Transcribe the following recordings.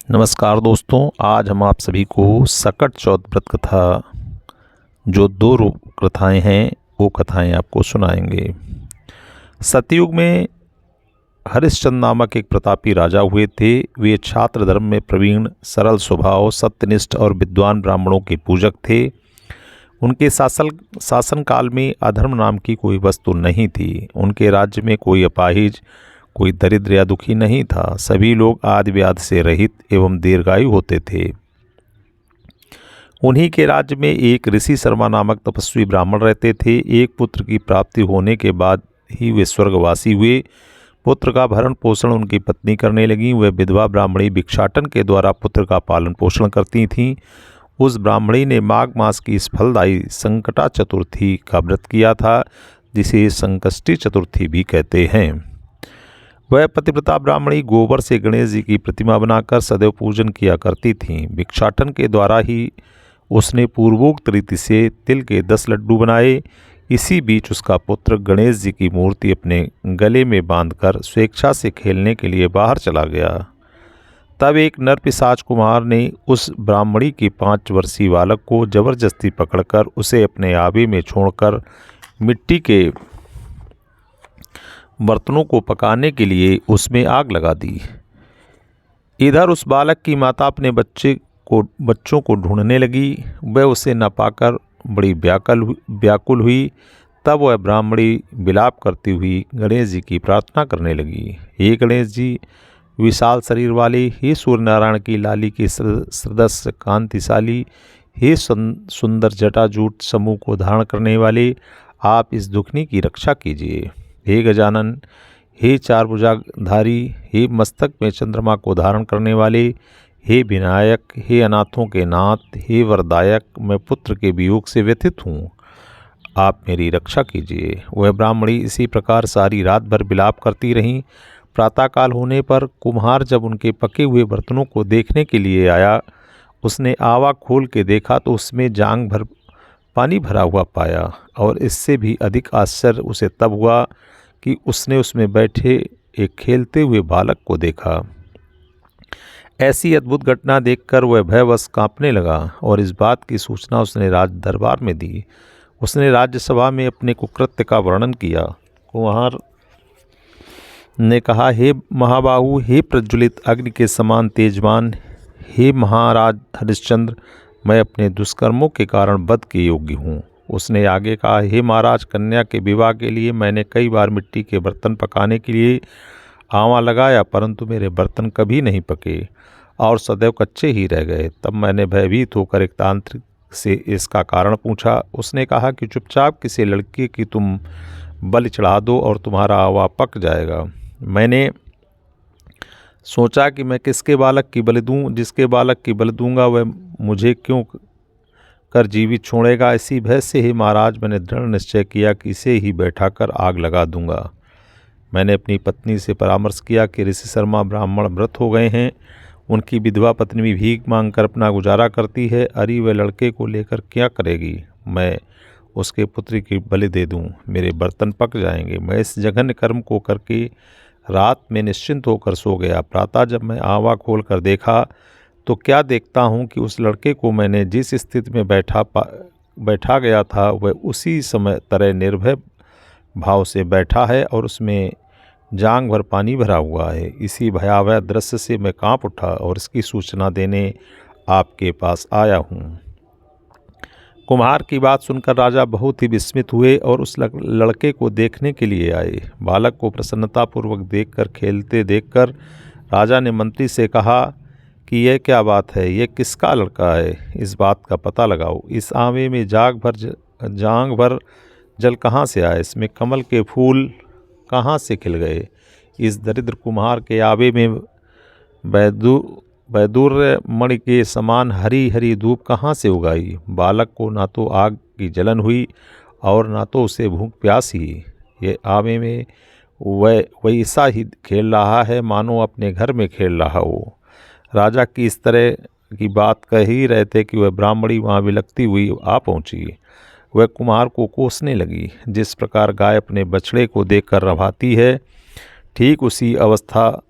नमस्कार दोस्तों, आज हम आप सभी को सकट चौथ व्रत कथा जो दो रूप कथाएं हैं वो कथाएं आपको सुनाएंगे। सतयुग में हरिश्चंद्र नामक एक प्रतापी राजा हुए थे। वे छात्र धर्म में प्रवीण, सरल स्वभाव, सत्यनिष्ठ और विद्वान ब्राह्मणों के पूजक थे। उनके शासन काल में अधर्म नाम की कोई वस्तु नहीं थी। उनके राज्य में कोई अपाहिज, कोई दरिद्र या दुखी नहीं था। सभी लोग आदि व्याधि से रहित एवं दीर्घायु होते थे। उन्हीं के राज्य में एक ऋषि शर्मा नामक तपस्वी ब्राह्मण रहते थे। एक पुत्र की प्राप्ति होने के बाद ही वे स्वर्गवासी हुए। पुत्र का भरण पोषण उनकी पत्नी करने लगी। वह विधवा ब्राह्मणी भिक्षाटन के द्वारा पुत्र का पालन पोषण करती थीं। उस ब्राह्मणी ने माघ मास की इस फलदायी संकटा चतुर्थी का व्रत किया था, जिसे संकष्टी चतुर्थी भी कहते हैं। वह पतिव्रता ब्राह्मणी गोबर से गणेश जी की प्रतिमा बनाकर सदैव पूजन किया करती थीं। भिक्षाटन के द्वारा ही उसने पूर्वोक्त रीति से तिल के 10 लड्डू बनाए। इसी बीच उसका पुत्र गणेश जी की मूर्ति अपने गले में बांधकर स्वेच्छा से खेलने के लिए बाहर चला गया। तब एक नर पिशाच कुमार ने उस ब्राह्मणी के 5 वर्षीय बालक को जबरदस्ती पकड़कर उसे अपने आवे में छोड़कर मिट्टी के बर्तनों को पकाने के लिए उसमें आग लगा दी। इधर उस बालक की माता अपने बच्चों को ढूंढने लगी। वह उसे न पाकर बड़ी व्याकुल हुई। तब वह ब्राह्मणी विलाप करती हुई गणेश जी की प्रार्थना करने लगी। हे गणेश जी, विशाल शरीर वाले, हे सूर्यनारायण की लाली के सदस्य कांतिशाली, हे सुंदर जटाजूट समूह को धारण करने वाले, आप इस दुखनी की रक्षा कीजिए। हे गजानन, हे 4 भुजाधारी, हे मस्तक में चंद्रमा को धारण करने वाले, हे विनायक, हे अनाथों के नाथ, हे वरदायक, मैं पुत्र के वियोग से व्यथित हूँ, आप मेरी रक्षा कीजिए। वह ब्राह्मणी इसी प्रकार सारी रात भर विलाप करती रहीं। प्रातःकाल होने पर कुम्हार जब उनके पके हुए बर्तनों को देखने के लिए आया, उसने आवा खोल के देखा तो उसमें जांग भर पानी भरा हुआ पाया। और इससे भी अधिक आश्चर्य उसे तब हुआ कि उसने उसमें बैठे एक खेलते हुए बालक को देखा। ऐसी अद्भुत घटना देखकर वह भयवश कांपने लगा और इस बात की सूचना उसने राज दरबार में दी। उसने राज्यसभा में अपने कुकृत्य का वर्णन किया। कुम्हार ने कहा, हे महाबाहु, हे प्रज्वलित अग्नि के समान तेजवान, हे महाराज हरिश्चंद्र, मैं अपने दुष्कर्मों के कारण वध के योग्य हूँ। उसने आगे कहा, हे महाराज, कन्या के विवाह के लिए मैंने कई बार मिट्टी के बर्तन पकाने के लिए आंवा लगाया, परंतु मेरे बर्तन कभी नहीं पके और सदैव कच्चे ही रह गए। तब मैंने भयभीत होकर एक तांत्रिक से इसका कारण पूछा। उसने कहा कि चुपचाप किसी लड़की की तुम बलि चढ़ा दो और तुम्हारा आंवा पक जाएगा। मैंने सोचा कि मैं किसके बालक की बलि दूं? जिसके बालक की बलि दूंगा वह मुझे क्यों कर जीवित छोड़ेगा। इसी भय से ही महाराज मैंने दृढ़ निश्चय किया कि इसे ही बैठाकर आग लगा दूंगा। मैंने अपनी पत्नी से परामर्श किया कि ऋषि शर्मा ब्राह्मण व्रत हो गए हैं। उनकी विधवा पत्नी भी भीख मांगकर अपना गुजारा करती है। अरे वह लड़के को लेकर क्या करेगी? मैं उसके पुत्र की बलि दे दूं, मेरे बर्तन पक जाएंगे। मैं इस जघन्य कर्म को करके रात में निश्चिंत होकर सो गया। प्रातः जब मैं आंवा खोल कर देखा तो क्या देखता हूँ कि उस लड़के को मैंने जिस स्थिति में बैठा गया था वह उसी समय तरह निर्भय भाव से बैठा है और उसमें जांग भर पानी भरा हुआ है। इसी भयावह दृश्य से मैं कांप उठा और इसकी सूचना देने आपके पास आया हूँ। कुम्हार की बात सुनकर राजा बहुत ही विस्मित हुए और उस लड़के को देखने के लिए आए। बालक को प्रसन्नतापूर्वक देखकर, खेलते देखकर राजा ने मंत्री से कहा कि यह क्या बात है, यह किसका लड़का है? इस बात का पता लगाओ। इस आंवे में जांग भर जल कहाँ से आया? इसमें कमल के फूल कहाँ से खिल गए? इस दरिद्र कुम्हार के आवे में वैदूर्य मणि के समान हरी हरी धूप कहाँ से उगाई? बालक को ना तो आग की जलन हुई और ना तो उसे भूख प्यास ही। ये आवे में वह वैसा ही खेल रहा है मानो अपने घर में खेल रहा हो। राजा की इस तरह की बात कह ही रहे थे कि वह ब्राह्मणी वहाँ विलखती हुई आ पहुँची। वह कुम्हार को कोसने लगी। जिस प्रकार गाय अपने बछड़े को देखकर रभाती है, ठीक उसी अवस्था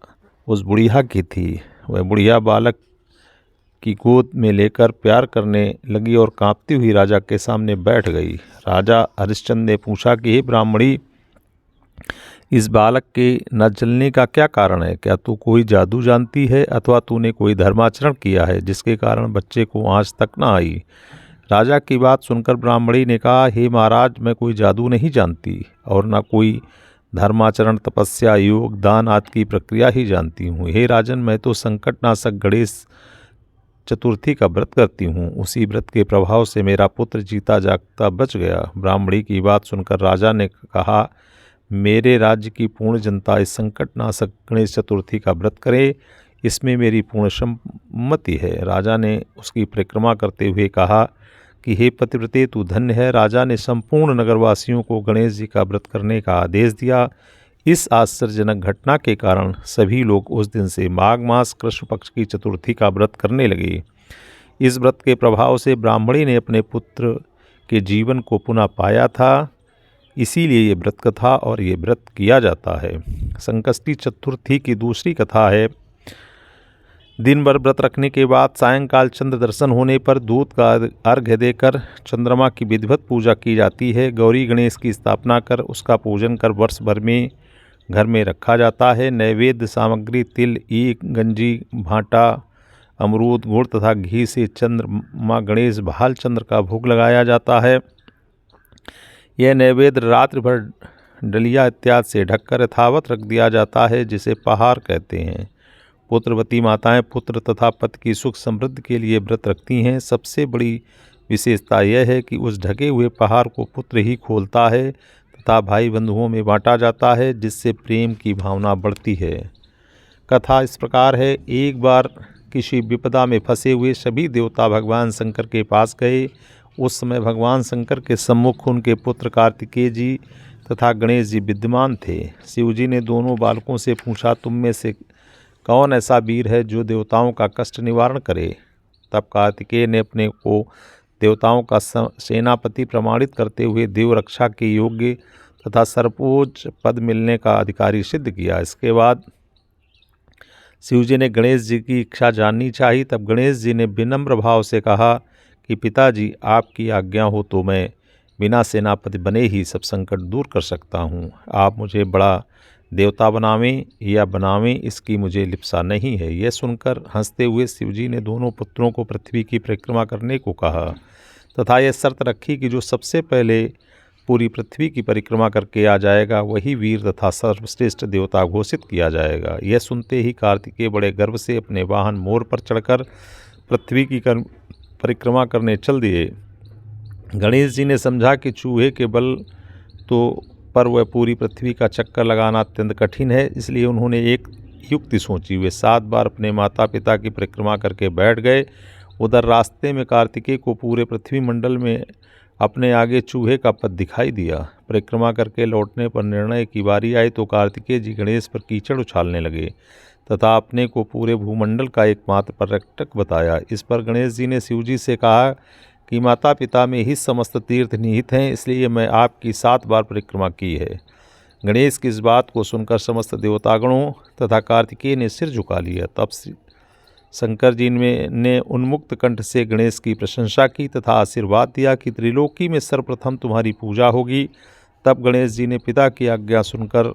उस बुढ़िया की थी। वह बुढ़िया बालक की गोद में लेकर प्यार करने लगी और कांपती हुई राजा के सामने बैठ गई। राजा हरिश्चंद्र ने पूछा कि हे ब्राह्मणी, इस बालक के न जलने का क्या कारण है? क्या तू कोई जादू जानती है अथवा तूने कोई धर्माचरण किया है जिसके कारण बच्चे को आँच तक न आई? राजा की बात सुनकर ब्राह्मणी ने कहा, हे महाराज, मैं कोई जादू नहीं जानती और न कोई धर्माचरण, तपस्या, योग, दान आदि की प्रक्रिया ही जानती हूँ। हे राजन, मैं तो संकटनाशक गणेश चतुर्थी का व्रत करती हूँ। उसी व्रत के प्रभाव से मेरा पुत्र जीता जागता बच गया। ब्राह्मणी की बात सुनकर राजा ने कहा, मेरे राज्य की पूर्ण जनता इस संकटनाशक गणेश चतुर्थी का व्रत करे, इसमें मेरी पूर्ण सम्मति है। राजा ने उसकी परिक्रमा करते हुए कहा कि हे पतिव्रते, तू धन्य है। राजा ने संपूर्ण नगरवासियों को गणेश जी का व्रत करने का आदेश दिया। इस आश्चर्यजनक घटना के कारण सभी लोग उस दिन से माघ मास कृष्ण पक्ष की चतुर्थी का व्रत करने लगे। इस व्रत के प्रभाव से ब्राह्मणी ने अपने पुत्र के जीवन को पुनः पाया था, इसीलिए ये व्रत कथा और ये व्रत किया जाता है। संकष्टी चतुर्थी की दूसरी कथा है। दिन भर व्रत रखने के बाद सायंकाल चंद्र दर्शन होने पर दूध का अर्घ्य देकर चंद्रमा की विधिवत पूजा की जाती है। गौरी गणेश की स्थापना कर उसका पूजन कर वर्ष भर में घर में रखा जाता है। नैवेद्य सामग्री तिल, ईख, गंजी, भाटा, अमरूद, गुड़ तथा घी से चंद्रमा गणेश भालचंद्र का भोग लगाया जाता है। यह नैवेद्य रात्रि भर डलिया इत्यादि से ढककर यथावत रख दिया जाता है, जिसे पहार कहते हैं। पुत्रवती माताएं पुत्र तथा पति की सुख समृद्धि के लिए व्रत रखती हैं। सबसे बड़ी विशेषता यह है कि उस ढके हुए पहार को पुत्र ही खोलता है तथा भाई बंधुओं में बांटा जाता है, जिससे प्रेम की भावना बढ़ती है। कथा इस प्रकार है। एक बार किसी विपदा में फंसे हुए सभी देवता भगवान शंकर के पास गए। उस समय भगवान शंकर के सम्मुख उनके पुत्र कार्तिकेय जी तथा गणेश जी विद्यमान थे। शिव जी ने दोनों बालकों से पूछा, तुम में से कौन ऐसा वीर है जो देवताओं का कष्ट निवारण करे? तब कार्तिकेय ने अपने को देवताओं का सेनापति प्रमाणित करते हुए देव रक्षा के योग्य तथा सर्वोच्च पद मिलने का अधिकारी सिद्ध किया। इसके बाद शिव जी ने गणेश जी की इच्छा जाननी चाहिए। तब गणेश जी ने विनम्र भाव से कहा कि पिताजी, आपकी आज्ञा हो तो मैं बिना सेनापति बने ही सब संकट दूर कर सकता हूँ। आप मुझे बड़ा देवता बनावें या बनावें, इसकी मुझे लिप्सा नहीं है। यह सुनकर हंसते हुए शिवजी ने दोनों पुत्रों को पृथ्वी की परिक्रमा करने को कहा तथा यह शर्त रखी कि जो सबसे पहले पूरी पृथ्वी की परिक्रमा करके आ जाएगा वही वीर तथा सर्वश्रेष्ठ देवता घोषित किया जाएगा। यह सुनते ही कार्तिकेय बड़े गर्व से अपने वाहन मोर पर चढ़कर पृथ्वी की परिक्रमा करने चल दिए। गणेश जी ने समझा कि चूहे के बल पर वह पूरी पृथ्वी का चक्कर लगाना अत्यंत कठिन है, इसलिए उन्होंने एक युक्ति सोची। वे 7 बार अपने माता पिता की परिक्रमा करके बैठ गए। उधर रास्ते में कार्तिकेय को पूरे पृथ्वी मंडल में अपने आगे चूहे का पद दिखाई दिया। परिक्रमा करके लौटने पर निर्णय की बारी आई तो कार्तिकेय जी गणेश पर कीचड़ उछालने लगे तथा अपने को पूरे भूमंडल का एकमात्र पर्यटक बताया। इस पर गणेश जी ने शिवजी से कहा कि माता पिता में ही समस्त तीर्थ निहित हैं, इसलिए मैं आपकी 7 बार परिक्रमा की है। गणेश की इस बात को सुनकर समस्त देवतागणों तथा कार्तिकेय ने सिर झुका लिया। तब शंकर जी ने उन्मुक्त कंठ से गणेश की प्रशंसा की तथा आशीर्वाद दिया कि त्रिलोकी में सर्वप्रथम तुम्हारी पूजा होगी। तब गणेश जी ने पिता की आज्ञा सुनकर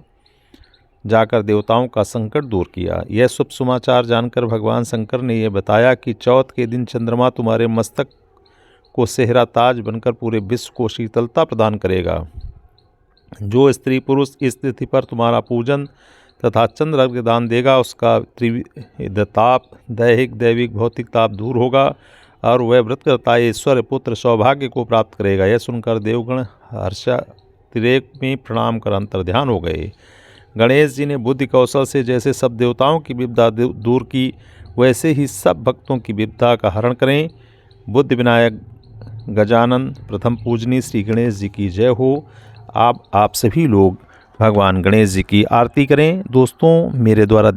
जाकर देवताओं का संकट दूर किया। यह शुभ समाचार जानकर भगवान शंकर ने यह बताया कि चौथ के दिन चंद्रमा तुम्हारे मस्तक को सेहरा ताज बनकर पूरे विश्व को शीतलता प्रदान करेगा। जो स्त्री पुरुष इस तिथि पर तुम्हारा पूजन तथा चंद्र अर्घ्य दान देगा उसका त्रिविध ताप, दैहिक दैविक भौतिक ताप दूर होगा और वह व्रत करता ऐश्वर्य पुत्र सौभाग्य को प्राप्त करेगा। यह सुनकर देवगण हर्षातिरेक में प्रणाम कर अंतर्ध्यान हो गए। गणेश जी ने बुद्धि कौशल से जैसे सब देवताओं की विपदा दूर की, वैसे ही सब भक्तों की विपदा का हरण करें। बुद्धि विनायक गजानन प्रथम पूजनीय श्री गणेश जी की जय हो। आप सभी लोग भगवान गणेश जी की आरती करें। दोस्तों, मेरे द्वारा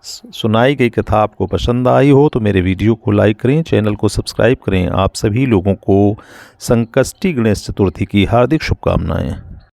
सुनाई गई कथा आपको पसंद आई हो तो मेरे वीडियो को लाइक करें, चैनल को सब्सक्राइब करें। आप सभी लोगों को संकष्टी गणेश चतुर्थी की हार्दिक शुभकामनाएं।